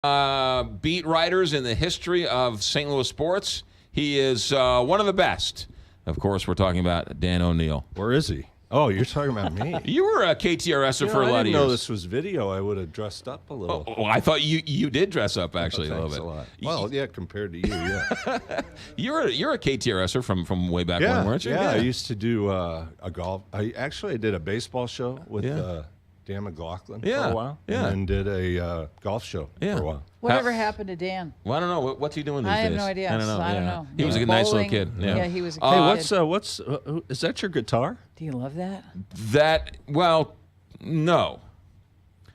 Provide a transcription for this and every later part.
beat writers in the history of St. Louis sports. He is one of the best. Of course, we're talking about Dan ONeill. Where is he? Oh, you're talking about me. You were a KTRSer for a lot of years. I didn't know this was video. I would have dressed up a little. Oh, I thought you did dress up, actually, a little bit. A lot. Well, yeah, compared to you, yeah. You're a KTRSer from way back when, weren't you? Yeah, I used to do a golf. I did a baseball show with Dan McLaughlin for a while. Yeah. And then did a golf show for a while. Whatever happened to Dan? Well, I don't know. What's he doing these days? I have no idea. I don't know. I don't know. He was a nice little kid. Yeah, he was a good Hey, what's is that your guitar? Do you love that? Well, no.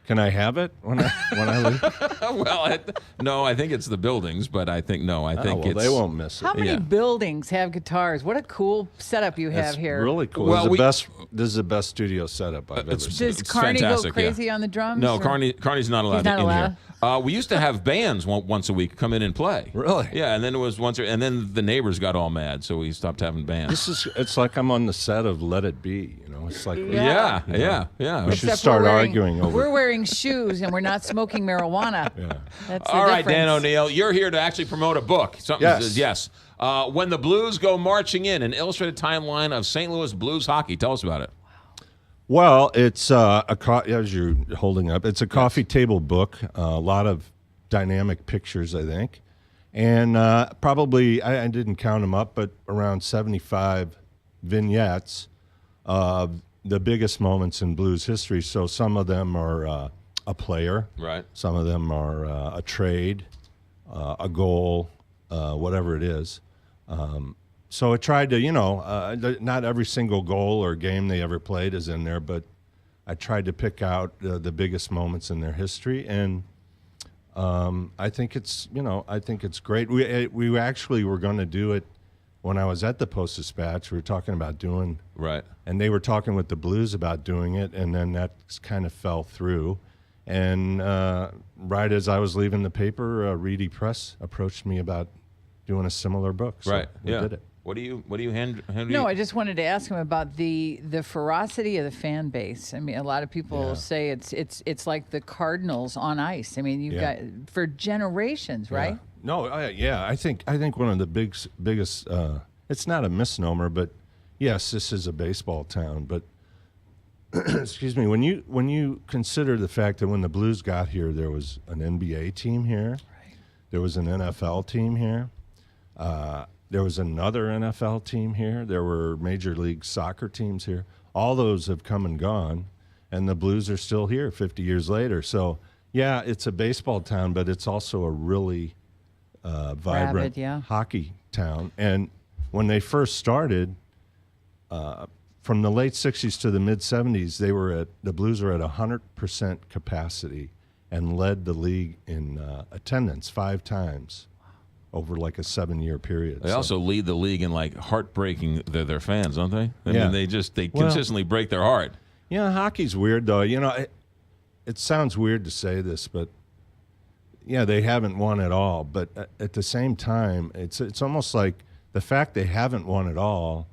Can I have it when I leave? Well, no, I think it's the buildings, but I think they won't miss it. How many buildings have guitars? What a cool setup you have here. Really cool. Well, this is the best studio setup I've ever seen. Does Carney go crazy on the drums? No, Carney's not allowed in here. We used to have bands once a week come in and play. Really? Yeah, and then it was and then the neighbors got all mad, so we stopped having bands. It's like I'm on the set of Let It Be. It's like yeah. We should start arguing over. We're wearing shoes and we're not smoking marijuana. Yeah. That's the all right, difference. Dan ONeill, you're here to actually promote a book. Yes. When the Blues Go Marching In, an illustrated timeline of St. Louis Blues hockey. Tell us about it. Well, it's as you're holding up, it's a coffee table book. A lot of dynamic pictures, I think, and probably I didn't count them up, but around 75 vignettes of the biggest moments in Blues history. So some of them are a player, right? Some of them are a trade, a goal, whatever it is. So I tried to, not every single goal or game they ever played is in there, but I tried to pick out the biggest moments in their history, and I think it's great. We actually were going to do it when I was at the Post-Dispatch. We were talking about doing and they were talking with the Blues about doing it, and then that kind of fell through. And right as I was leaving the paper, Reedy Press approached me about doing a similar book. So we did it. What do you hand? No, I just wanted to ask him about the ferocity of the fan base. I mean, a lot of people say it's like the Cardinals on ice. I mean, you've got for generations, right? No, I think one of the biggest. It's not a misnomer, but yes, this is a baseball town. But excuse me, when you consider the fact that when the Blues got here, there was an NBA team here, there was an NFL team here. There was another NFL team here. There were Major League Soccer teams here. All those have come and gone, and the Blues are still here 50 years later. So, yeah, it's a baseball town, but it's also a really vibrant hockey town. And when they first started, from the late 60s to the mid-70s, the Blues were at 100% capacity and led the league in attendance 5 times. Over like a 7-year period. They also lead the league in like heartbreaking their fans, don't they? I mean, they consistently break their heart. Yeah, hockey's weird though. It sounds weird to say this, but yeah, they haven't won it all. But at the same time, it's almost like the fact they haven't won it all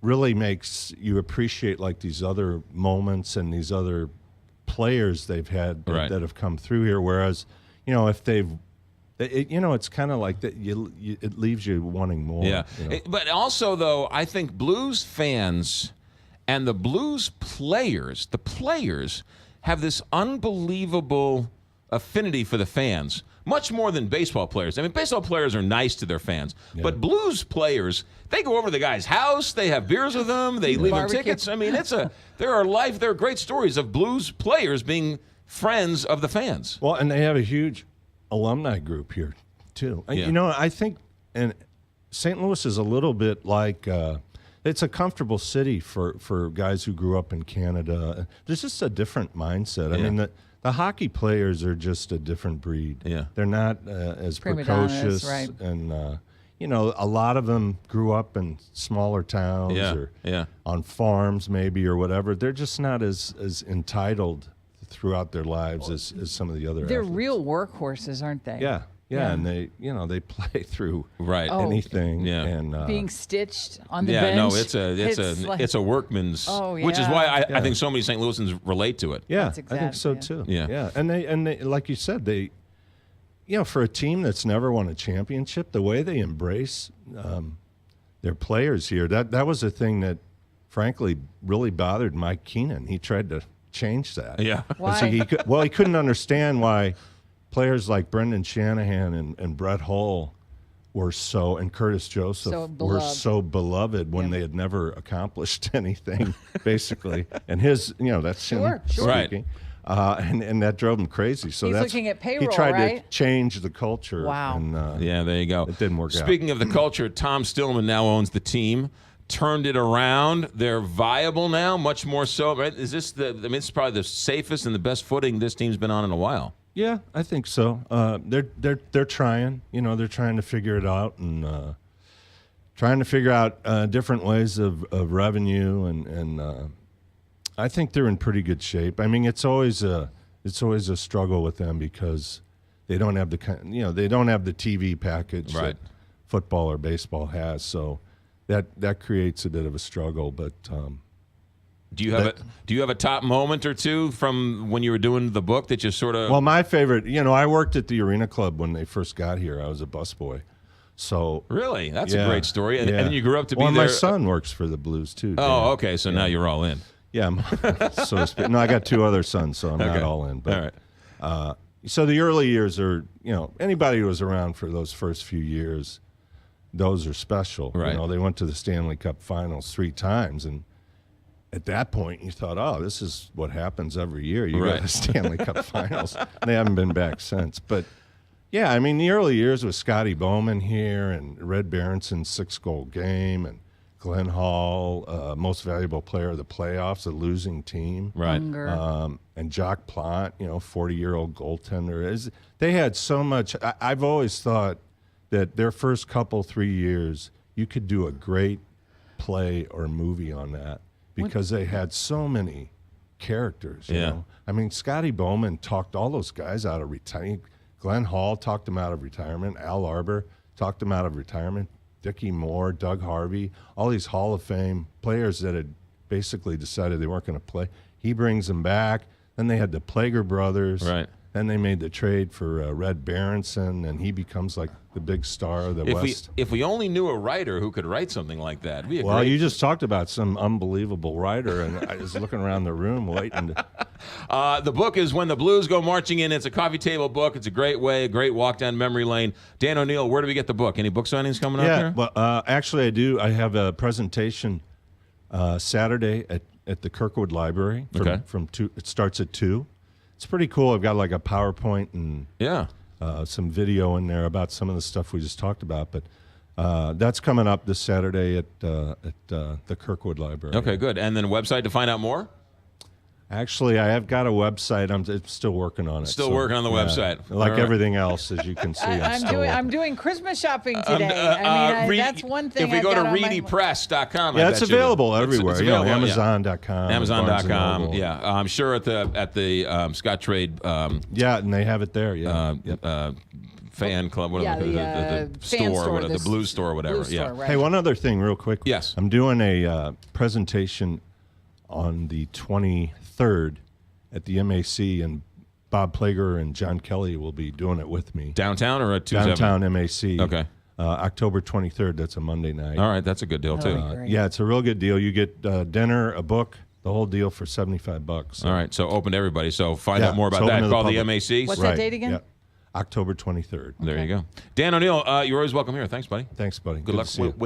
really makes you appreciate like these other moments and these other players they've had that have come through here. Whereas, if they've it's kind of like that. It leaves you wanting more. Yeah, but also though, I think Blues fans and the Blues players, have this unbelievable affinity for the fans, much more than baseball players. I mean, baseball players are nice to their fans, but Blues players, they go over to the guy's house, they have beers with them, they leave them tickets. I mean, there are great stories of Blues players being friends of the fans. Well, and they have a huge alumni group here too. I think and St. Louis is a little bit like it's a comfortable city for guys who grew up in Canada. There's just a different mindset. I mean, the hockey players are just a different breed. They're not as precocious, and a lot of them grew up in smaller towns or on farms maybe or whatever. They're just not as entitled throughout their lives as some of the other They're athletes. Real workworkhorses, aren't they? Yeah, and they play through anything and being stitched on the bench. No, it's a workman's, which is why I think so many St. Louisans relate to it. Yeah, I think so too. Yeah, and they like you said, for a team that's never won a championship, the way they embrace their players here, that was a thing that, frankly, really bothered Mike Keenan. He tried to change that. Yeah. Why? So he couldn't understand why players like Brendan Shanahan and Brett Hull and Curtis Joseph were so beloved when they had never accomplished anything, basically. And that's him speaking. And that drove him crazy. So he's looking at payroll, he tried right? to change the culture. Wow. And, Yeah, there you go. It didn't work out. Speaking of the culture, Tom Stillman now owns the team. Turned it around. They're viable now, much more so. Right? Is this it's probably the safest and the best footing this team's been on in a while. Yeah, I think so. They're trying. They're trying to figure it out and trying to figure out different ways of revenue and I think they're in pretty good shape. I mean, it's always a struggle with them because they don't have the TV package that football or baseball has. So that creates a bit of a struggle. But do you have a top moment or two from when you were doing the book that you sort of? Well, my favorite, I worked at the Arena Club when they first got here. I was a busboy. So really, that's a great story. And then you grew up to be there. My son works for the Blues too. Oh, okay. So now you're all in. Yeah, so to speak. No, I got two other sons, so I'm not all in. But, all right. So the early years are, anybody who was around for those first few years, those are special. Right. They went to the Stanley Cup Finals 3 times, and at that point you thought, oh, this is what happens every year. You go to the Stanley Cup Finals. And they haven't been back since. But, yeah, I mean, the early years with Scotty Bowman here and Red Berenson's 6-goal game and Glenn Hall, most valuable player of the playoffs, a losing team. Right. And Jacques Plante, 40-year-old goaltender. They had so much. I've always thought that their first 3 years, you could do a great play or movie on that because they had so many characters. You know? I mean, Scotty Bowman talked all those guys out of retirement. Glenn Hall talked them out of retirement. Al Arbor talked them out of retirement. Dickie Moore, Doug Harvey, all these Hall of Fame players that had basically decided they weren't going to play. He brings them back. Then they had the Plager brothers. Right. Then they made the trade for Red Berenson, and he becomes like the big star of the West. If we only knew a writer who could write something like that, it'd be well, you just talked about some unbelievable writer, and I was looking around the room waiting to. The book is When the Blues Go Marching In. It's a coffee table book. It's a great walk down memory lane. Dan ONeill, where do we get the book? Any book signings coming up there? Yeah, well, actually I do. I have a presentation Saturday at the Kirkwood Library. From 2. It starts at 2. It's pretty cool. I've got like a PowerPoint and some video in there about some of the stuff we just talked about. But that's coming up this Saturday at the Kirkwood Library. Okay, good. And then a website to find out more? Actually, I have got a website. I'm still working on it. Still working on the website. Like everything else, as you can see. I'm doing Christmas shopping today. That's one thing. If we go to reedypress.com, it's available everywhere. It's available, Amazon.com. Amazon.com. Yeah, I'm sure at the Scott Trade. And they have it there. Fan club, whatever, the store, the Blues store, whatever. Right. Hey, one other thing, real quick. Yes, I'm doing a presentation on the 23rd at the MAC, and Bob Plager and John Kelly will be doing it with me. Downtown or at Downtown MAC. Okay. October 23rd. That's a Monday night. All right, that's a good deal too. It's a real good deal. You get dinner, a book, the whole deal for $75. All right, so open to everybody. So find out more about that. Call the MAC. What's that date again? Yeah. October 23rd. There you go. Dan ONeill, you're always welcome here. Thanks, buddy. Thanks, buddy. Good luck.